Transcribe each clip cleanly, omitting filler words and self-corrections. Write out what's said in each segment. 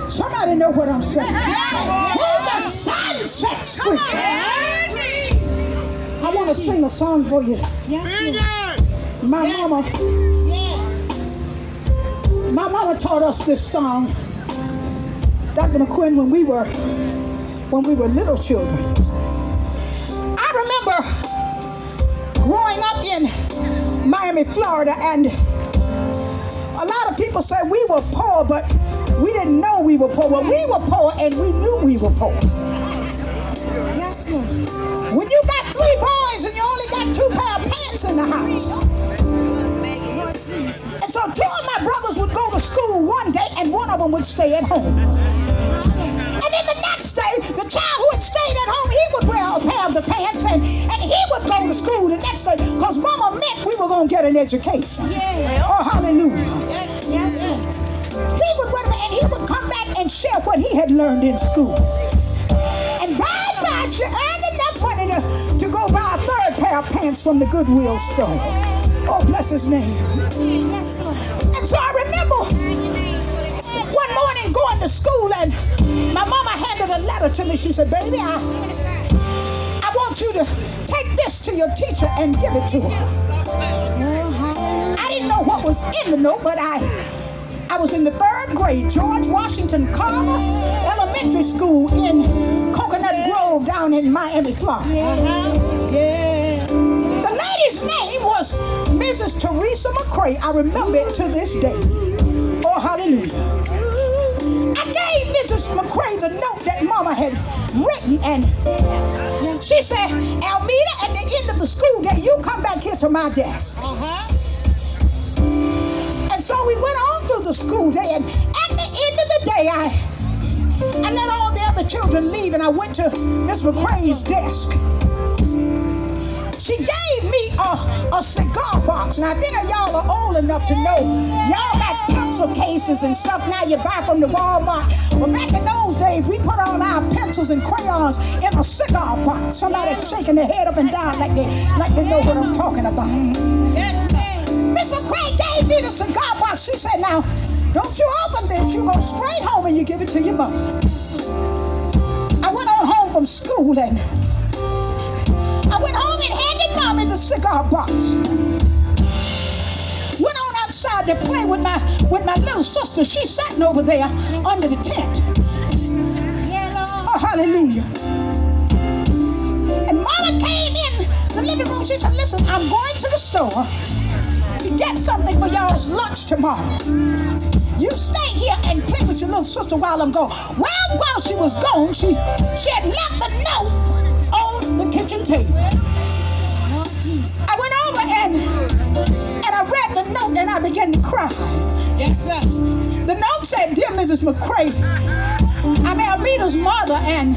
Somebody know what I'm saying? Who the sun sets free. I want to sing a song for you. My mama taught us this song, Dr. McQuinn, when we were little children. I remember growing up in Miami, Florida, and a lot of people said we were poor, but we didn't know we were poor. Well, we were poor, and we knew we were poor. Yes, Lord. When you got 3 boys and you only got 2 pair of pants in the house. And so 2 of my brothers would go to school one day, and one of them would stay at home. And then the next day, the child who had stayed at home, he would wear a pair of the pants, and he would go to school the next day, because mama meant we were going to get an education. Yeah. Oh, hallelujah. Yes. He would wear them, and he would come back and share what he had learned in school. And by and by, she earned enough money to go buy a 3rd pair of pants from the Goodwill store. Oh, bless his name. And so I remember one morning going to school, and my mama handed a letter to me. She said, baby, I want you to take this to your teacher and give it to her. I didn't know what was in the note, but I was in the 3rd grade, George Washington Carver Elementary School in Coconut Grove down in Miami, Florida. The lady's name was Mrs. Teresa McCrae. I remember it to this day. Oh, hallelujah. I gave Mrs. McCrae the note that Mama had written, and she said, Almeda, at the end of the school day, you come back here to my desk. And so we went on through the school day, and at the end of the day, I let all the other children leave, and I went to Miss McCrae's desk. She gave me a cigar box. Now, if any of y'all are old enough to know, y'all got pencil cases and stuff now you buy from the Walmart. But back in those days, we put all our pencils and crayons in a cigar box. Somebody's shaking their head up and down like they know what I'm talking about. Miss McCrae gave me the cigar box. She said, now, don't you open this. You go straight home and you give it to your mother. I went on home from school, and I went home and handed Mommy the cigar box. Went on outside to play with my little sister. She's sitting over there under the tent. Oh, hallelujah. And Mama came in the living room. She said, listen, I'm going to the store to get something for y'all's lunch tomorrow. You stay here and play with your little sister while I'm gone. Well, while she was gone, she had left a note on the kitchen table. I went over and I read the note, and I began to cry. Yes, sir. The note said, dear Mrs. McCrae, I'm Almeda's mother, and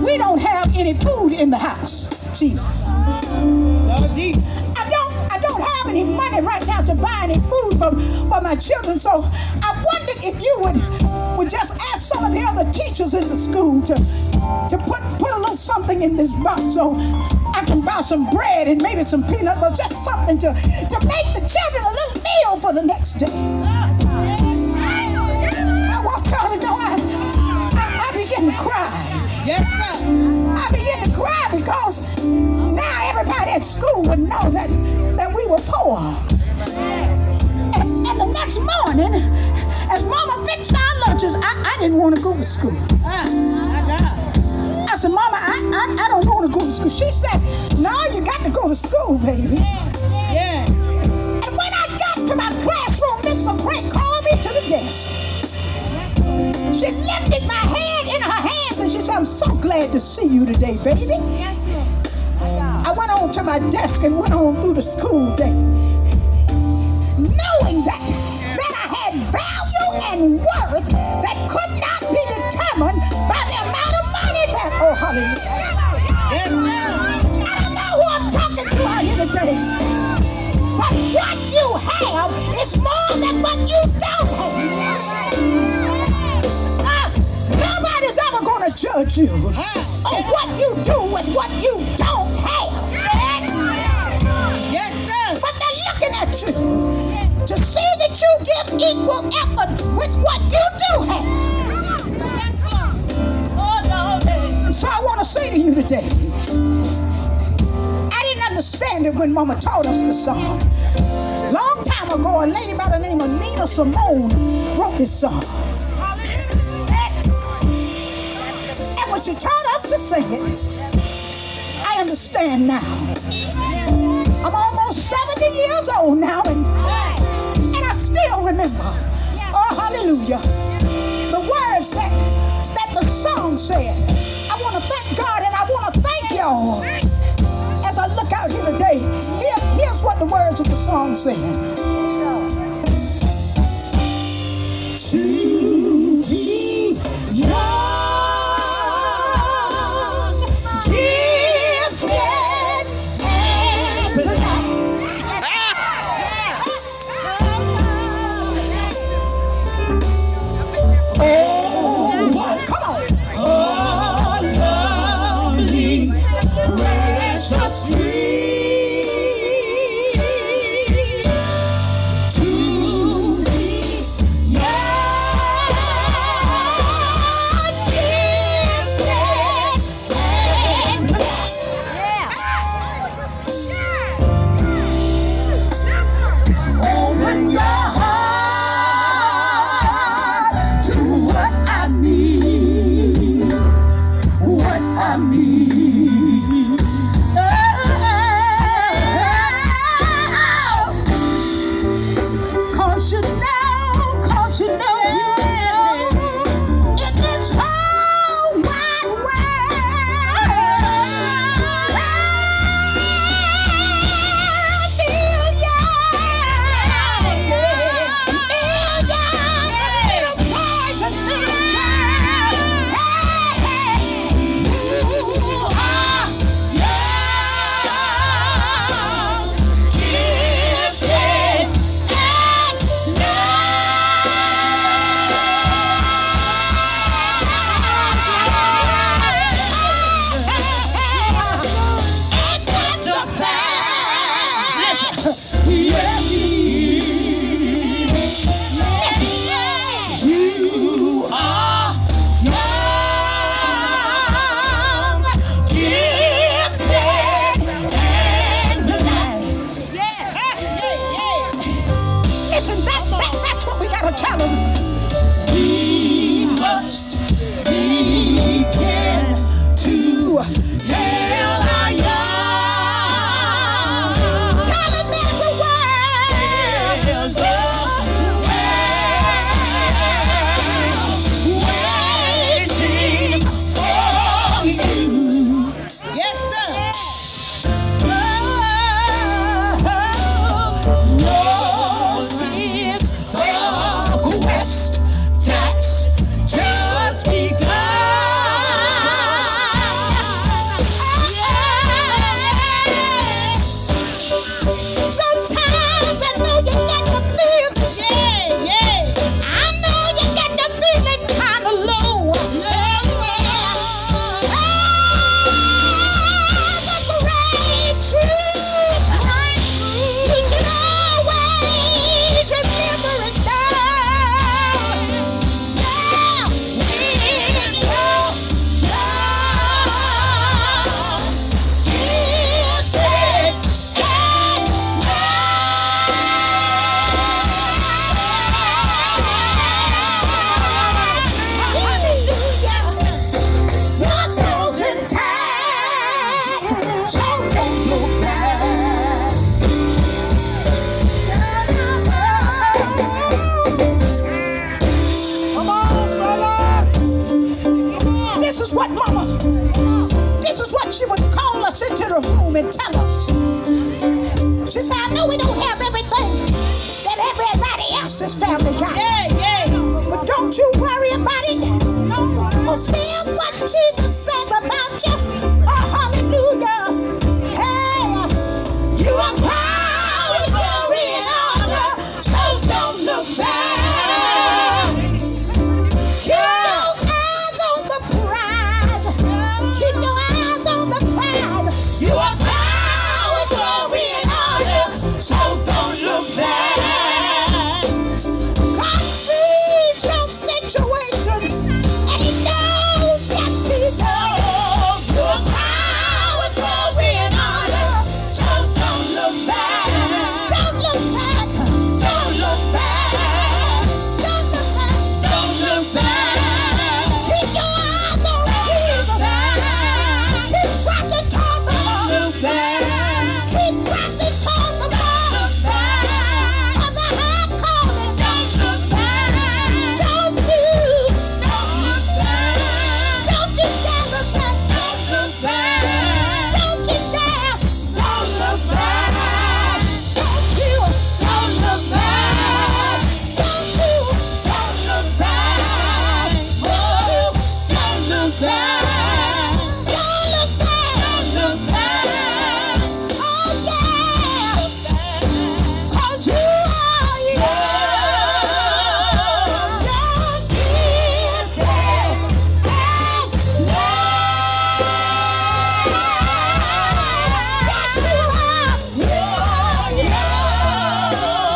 we don't have any food in the house. Jesus. Lord Jesus. I don't have any money right now to buy any food for my children, so I wondered if you would just ask some of the other teachers in the school to put a little something in this box so I can buy some bread and maybe some peanut butter, just something to make the children a little meal for the next day. I want y'all to know I begin to cry. Yes, sir. I begin to cry because now everybody at school would know that we were poor. And the next morning, as Mama fixed our lunches, I didn't want to go to school. I said, Mama, I don't want to go to school. She said, no, you got to go to school, baby. Yeah. And when I got to my classroom, Miss McCrae called me to the desk. She lifted my head in her hands and she said, I'm so glad to see you today, baby. Yes, sir. I went on to my desk and went on through the school day, knowing that I had value and worth that could not be determined by the amount of money that, oh, hallelujah. Yes, I don't know who I'm talking to out here today, but what you have is more than what you don't have. Nobody's ever going to judge you on what you do with what you don't have. Yes, sir. But they're looking at you to see that you give equal effort with what you do have. when Mama taught us the song. Long time ago, a lady by the name of Nina Simone wrote this song. And when she taught us to sing it, I understand now. I'm almost 70 years old now, and I still remember. Oh, hallelujah. The words that the song said. I want to thank God, and I want to thank y'all. As I look out here today, here's what the words of the song said. To be young, gifted, and oh, what? Come on. Oh, lovely, precious dream, to be young, gifted, and open your heart to what I mean, what I mean. Cause you know, in this whole wide world, little boys and little girls, who are young, gifted, and and that's a fact. Yes, you are young, gifted, and alive. Listen, that's what we gotta tell them. We must begin to tell our young. Tell them there's a world. There's a world waiting for you. Yes, sir. Lost is the quest that's just sometimes I know you get the feeling. I know you get the feeling kind of low. The great truth, you should always remember it now. When you're young, gifted, your soul's intact, so don't look back. Come on, brother. This is what Mama, this is what she would call us into the room and tell us. She said, I know we don't have everything that everybody else's family got. But don't you worry about it. Because here's what Jesus said.